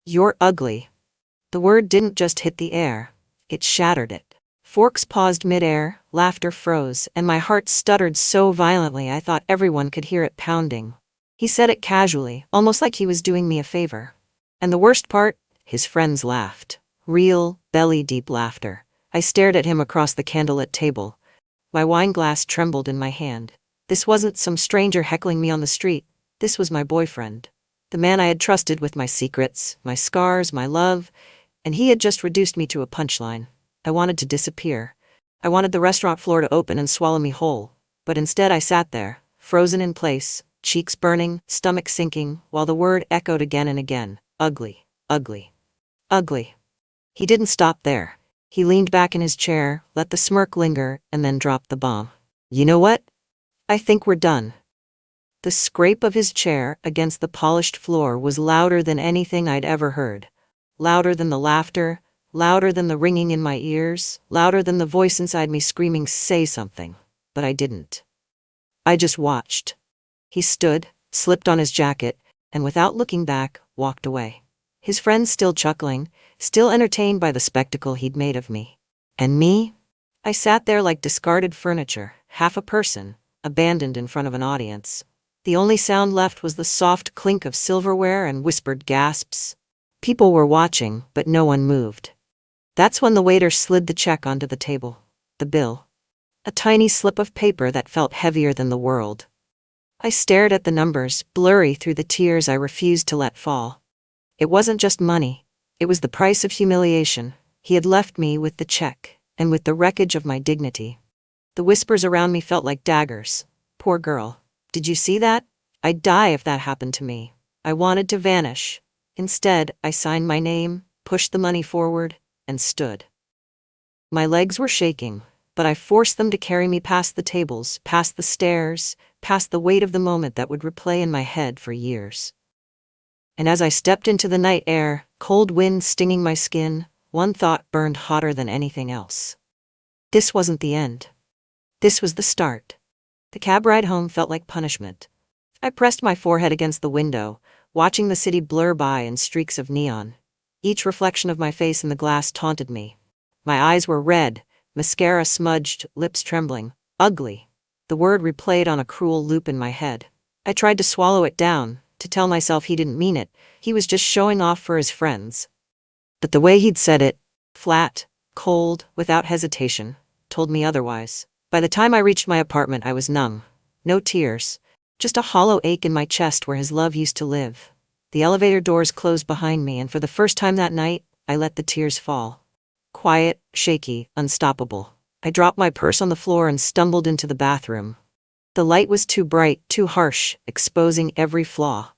You're ugly. The word didn't just hit the air, it shattered it. Forks paused midair, laughter froze, and my heart stuttered so violently I thought everyone could hear it pounding. He said it casually, almost like he was doing me a favor. And the worst part? His friends laughed. Real, belly-deep laughter. I stared at him across the candlelit table. My wine glass trembled in my hand. This wasn't some stranger heckling me on the street. This was my boyfriend. The man I had trusted with my secrets, my scars, my love, and he had just reduced me to a punchline. I wanted to disappear. I wanted the restaurant floor to open and swallow me whole. But instead I sat there, frozen in place, cheeks burning, stomach sinking, while the word echoed again and again. Ugly, ugly, ugly. He didn't stop there. He leaned back in his chair, let the smirk linger, and then dropped the bomb. You know what? I think we're done. The scrape of his chair against the polished floor was louder than anything I'd ever heard. Louder than the laughter, louder than the ringing in my ears, louder than the voice inside me screaming, "Say something." But I didn't. I just watched. He stood, slipped on his jacket, and without looking back, walked away. His friends still chuckling, still entertained by the spectacle he'd made of me. And me? I sat there like discarded furniture, half a person, abandoned in front of an audience. The only sound left was the soft clink of silverware and whispered gasps. People were watching, but no one moved. That's when the waiter slid the check onto the table. The bill. A tiny slip of paper that felt heavier than the world. I stared at the numbers, blurry through the tears I refused to let fall. It wasn't just money. It was the price of humiliation. He had left me with the check, and with the wreckage of my dignity. The whispers around me felt like daggers. Poor girl. Did you see that? I'd die if that happened to me. I wanted to vanish. Instead, I signed my name, pushed the money forward, and stood. My legs were shaking, but I forced them to carry me past the tables, past the stairs, past the weight of the moment that would replay in my head for years. And as I stepped into the night air, cold wind stinging my skin, one thought burned hotter than anything else. This wasn't the end. This was the start. The cab ride home felt like punishment. I pressed my forehead against the window, watching the city blur by in streaks of neon. Each reflection of my face in the glass taunted me. My eyes were red, mascara smudged, lips trembling. Ugly. The word replayed on a cruel loop in my head. I tried to swallow it down, to tell myself he didn't mean it. He was just showing off for his friends. But the way he'd said it, flat, cold, without hesitation, told me otherwise. By the time I reached my apartment, I was numb. No tears. Just a hollow ache in my chest where his love used to live. The elevator doors closed behind me, and for the first time that night, I let the tears fall. Quiet, shaky, unstoppable. I dropped my purse on the floor and stumbled into the bathroom. The light was too bright, too harsh, exposing every flaw.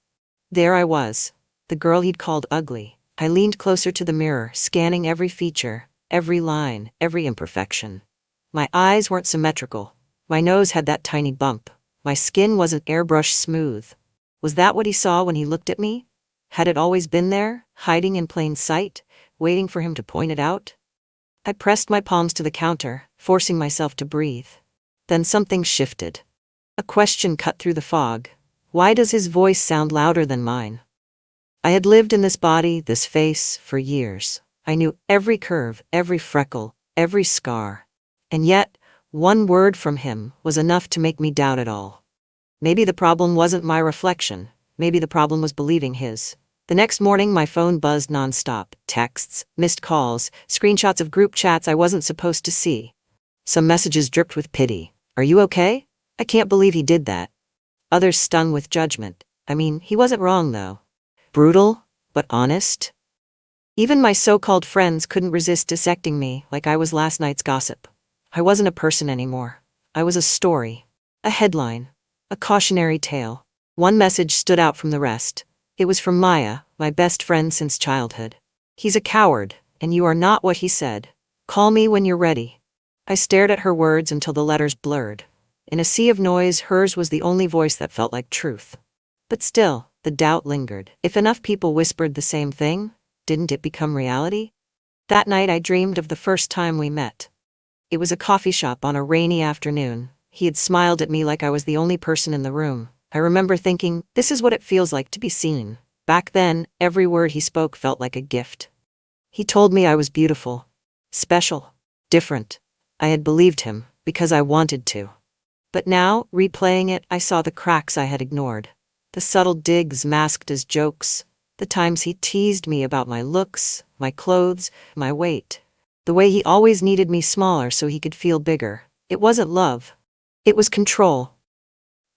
There I was, the girl he'd called ugly. I leaned closer to the mirror, scanning every feature, every line, every imperfection. My eyes weren't symmetrical. My nose had that tiny bump. My skin wasn't airbrush smooth. Was that what he saw when he looked at me? Had it always been there, hiding in plain sight, waiting for him to point it out? I pressed my palms to the counter, forcing myself to breathe. Then something shifted. A question cut through the fog. Why does his voice sound louder than mine? I had lived in this body, this face, for years. I knew every curve, every freckle, every scar. And yet, one word from him was enough to make me doubt it all. Maybe the problem wasn't my reflection. Maybe the problem was believing his. The next morning, my phone buzzed nonstop. Texts, missed calls, screenshots of group chats I wasn't supposed to see. Some messages dripped with pity. "Are you okay? I can't believe he did that." Others stung with judgment. I mean, he wasn't wrong though. Brutal, but honest. Even my so-called friends couldn't resist dissecting me like I was last night's gossip. I wasn't a person anymore. I was a story. A headline. A cautionary tale. One message stood out from the rest. It was from Maya, my best friend since childhood. "He's a coward, and you are not what he said. Call me when you're ready." I stared at her words until the letters blurred. In a sea of noise, hers was the only voice that felt like truth. But still, the doubt lingered. If enough people whispered the same thing, didn't it become reality? That night I dreamed of the first time we met. It was a coffee shop on a rainy afternoon. He had smiled at me like I was the only person in the room. I remember thinking, this is what it feels like to be seen. Back then, every word he spoke felt like a gift. He told me I was beautiful, special, different. I had believed him, because I wanted to. But now, replaying it, I saw the cracks I had ignored. The subtle digs masked as jokes, the times he teased me about my looks, my clothes, my weight. The way he always needed me smaller so he could feel bigger. It wasn't love. It was control.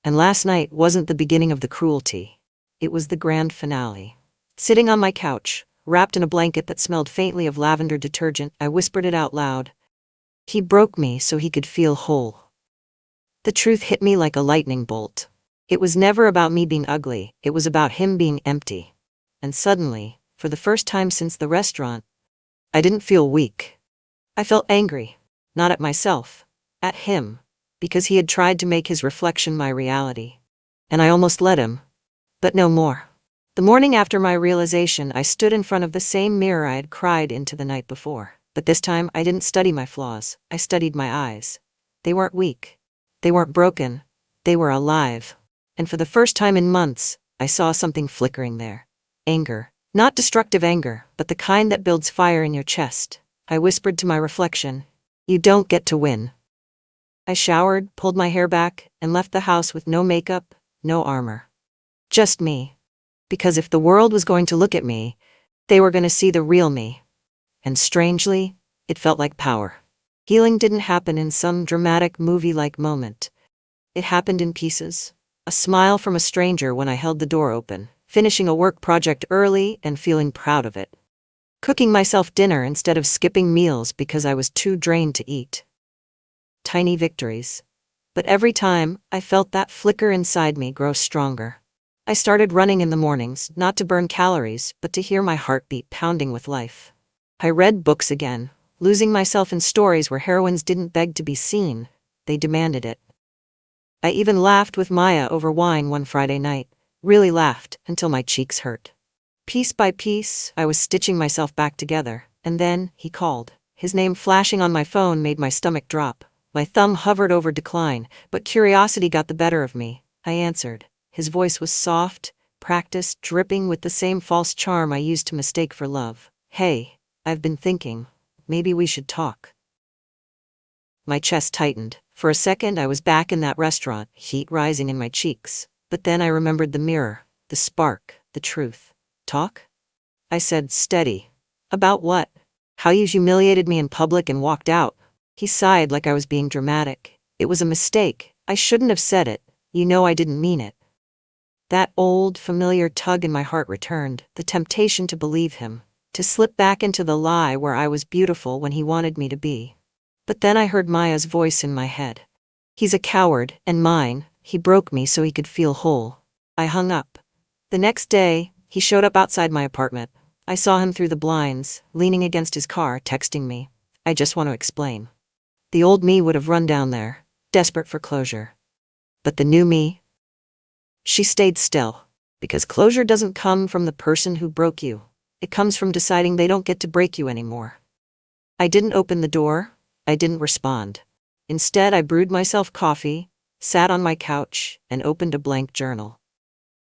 And last night wasn't the beginning of the cruelty. It was the grand finale. Sitting on my couch, wrapped in a blanket that smelled faintly of lavender detergent, I whispered it out loud. He broke me so he could feel whole. The truth hit me like a lightning bolt. It was never about me being ugly, it was about him being empty. And suddenly, for the first time since the restaurant, I didn't feel weak. I felt angry, not at myself, at him, because he had tried to make his reflection my reality. And I almost let him. But no more. The morning after my realization, I stood in front of the same mirror I had cried into the night before. But this time, I didn't study my flaws, I studied my eyes. They weren't weak. They weren't broken. They were alive. And for the first time in months, I saw something flickering there. Anger. Not destructive anger, but the kind that builds fire in your chest. I whispered to my reflection, "You don't get to win." I showered, pulled my hair back, and left the house with no makeup, no armor. Just me. Because if the world was going to look at me, they were going to see the real me. And strangely, it felt like power. Healing didn't happen in some dramatic movie-like moment. It happened in pieces. A smile from a stranger when I held the door open, finishing a work project early and feeling proud of it. Cooking myself dinner instead of skipping meals because I was too drained to eat. Tiny victories. But every time, I felt that flicker inside me grow stronger. I started running in the mornings, not to burn calories, but to hear my heartbeat pounding with life. I read books again, losing myself in stories where heroines didn't beg to be seen, they demanded it. I even laughed with Maya over wine one Friday night, really laughed until my cheeks hurt. Piece by piece, I was stitching myself back together, and then he called. His name flashing on my phone made my stomach drop. My thumb hovered over decline, but curiosity got the better of me. I answered. His voice was soft, practiced, dripping with the same false charm I used to mistake for love. "Hey, I've been thinking. Maybe we should talk." My chest tightened. For a second I was back in that restaurant, heat rising in my cheeks. But then I remembered the mirror, the spark, the truth. "Talk?" I said, steady. "About what?" "How you humiliated me in public and walked out." He sighed like I was being dramatic. "It was a mistake. I shouldn't have said it. You know I didn't mean it." That old, familiar tug in my heart returned, the temptation to believe him, to slip back into the lie where I was beautiful when he wanted me to be. But then I heard Maya's voice in my head. "He's a coward, and mine. He broke me so he could feel whole." I hung up. The next day, he showed up outside my apartment. I saw him through the blinds, leaning against his car, texting me. "I just want to explain." The old me would have run down there, desperate for closure. But the new me? She stayed still. Because closure doesn't come from the person who broke you. It comes from deciding they don't get to break you anymore. I didn't open the door. I didn't respond. Instead, I brewed myself coffee, sat on my couch, and opened a blank journal.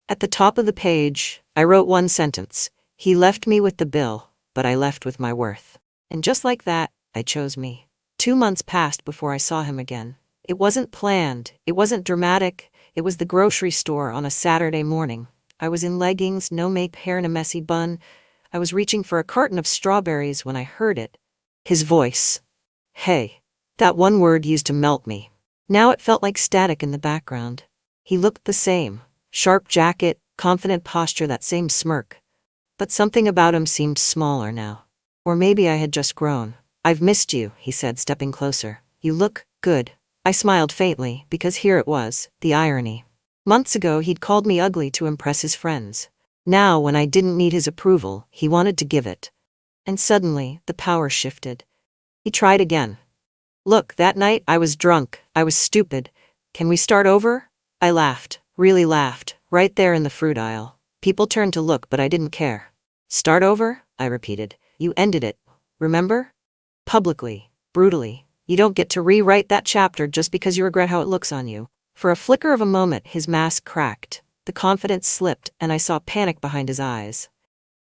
At the top of the page, I wrote one sentence. He left me with the bill, but I left with my worth. And just like that, I chose me. 2 months passed before I saw him again. It wasn't planned. It wasn't dramatic. It was the grocery store on a Saturday morning. I was in leggings, no make, hair in a messy bun. I was reaching for a carton of strawberries when I heard it. His voice. "Hey." That one word used to melt me. Now it felt like static in the background. He looked the same. Sharp jacket, confident posture, that same smirk. But something about him seemed smaller now. Or maybe I had just grown. "I've missed you," he said, stepping closer. "You look good." I smiled faintly, because here it was, the irony. Months ago he'd called me ugly to impress his friends. Now, when I didn't need his approval, he wanted to give it. And suddenly, the power shifted. He tried again. "Look, that night I was drunk, I was stupid. Can we start over?" I laughed, really laughed, right there in the fruit aisle. People turned to look, but I didn't care. "Start over?" I repeated. "You ended it. Remember? Publicly, brutally. You don't get to rewrite that chapter just because you regret how it looks on you." For a flicker of a moment, his mask cracked. The confidence slipped, and I saw panic behind his eyes.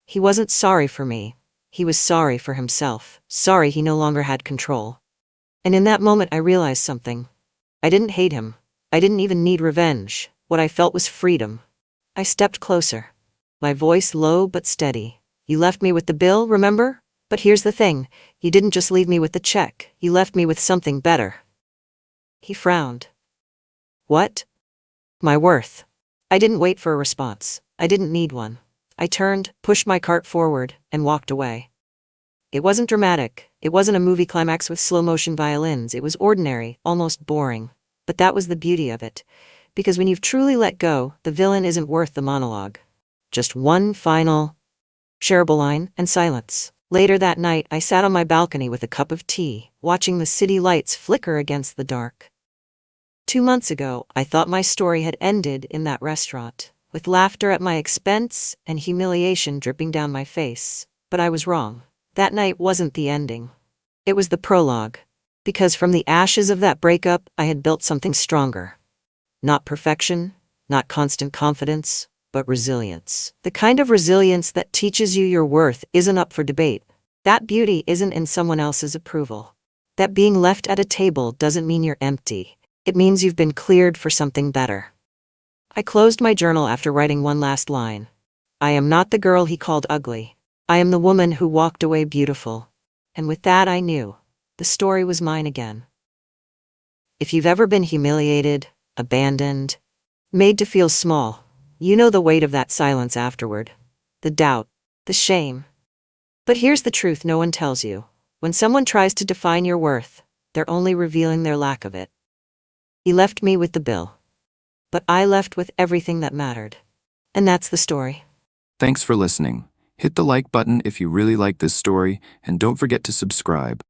He wasn't sorry for me. He was sorry for himself, sorry he no longer had control. And in that moment I realized something. I didn't hate him. I didn't even need revenge. What I felt was freedom. I stepped closer, my voice low but steady. You left me with the bill, remember? But here's the thing, you didn't just leave me with the check, you left me with something better. He frowned. What? My worth. I didn't wait for a response. I didn't need one. I turned, pushed my cart forward, and walked away. It wasn't dramatic. It wasn't a movie climax with slow-motion violins. It was ordinary, almost boring. But that was the beauty of it. Because when you've truly let go, the villain isn't worth the monologue. Just one final, shareable line, and silence. Later that night, I sat on my balcony with a cup of tea, watching the city lights flicker against the dark. 2 months ago, I thought my story had ended in that restaurant, with laughter at my expense and humiliation dripping down my face. But I was wrong. That night wasn't the ending. It was the prologue. Because from the ashes of that breakup, I had built something stronger. Not perfection, not constant confidence, but resilience. The kind of resilience that teaches you your worth isn't up for debate. That beauty isn't in someone else's approval. That being left at a table doesn't mean you're empty. It means you've been cleared for something better. I closed my journal after writing one last line. I am not the girl he called ugly. I am the woman who walked away beautiful. And with that I knew. The story was mine again. If you've ever been humiliated, abandoned, made to feel small, you know the weight of that silence afterward. The doubt, the shame. But here's the truth no one tells you. When someone tries to define your worth, they're only revealing their lack of it. He left me with the bill. But I left with everything that mattered. And that's the story. Thanks for listening. Hit the like button if you really like this story, and don't forget to subscribe.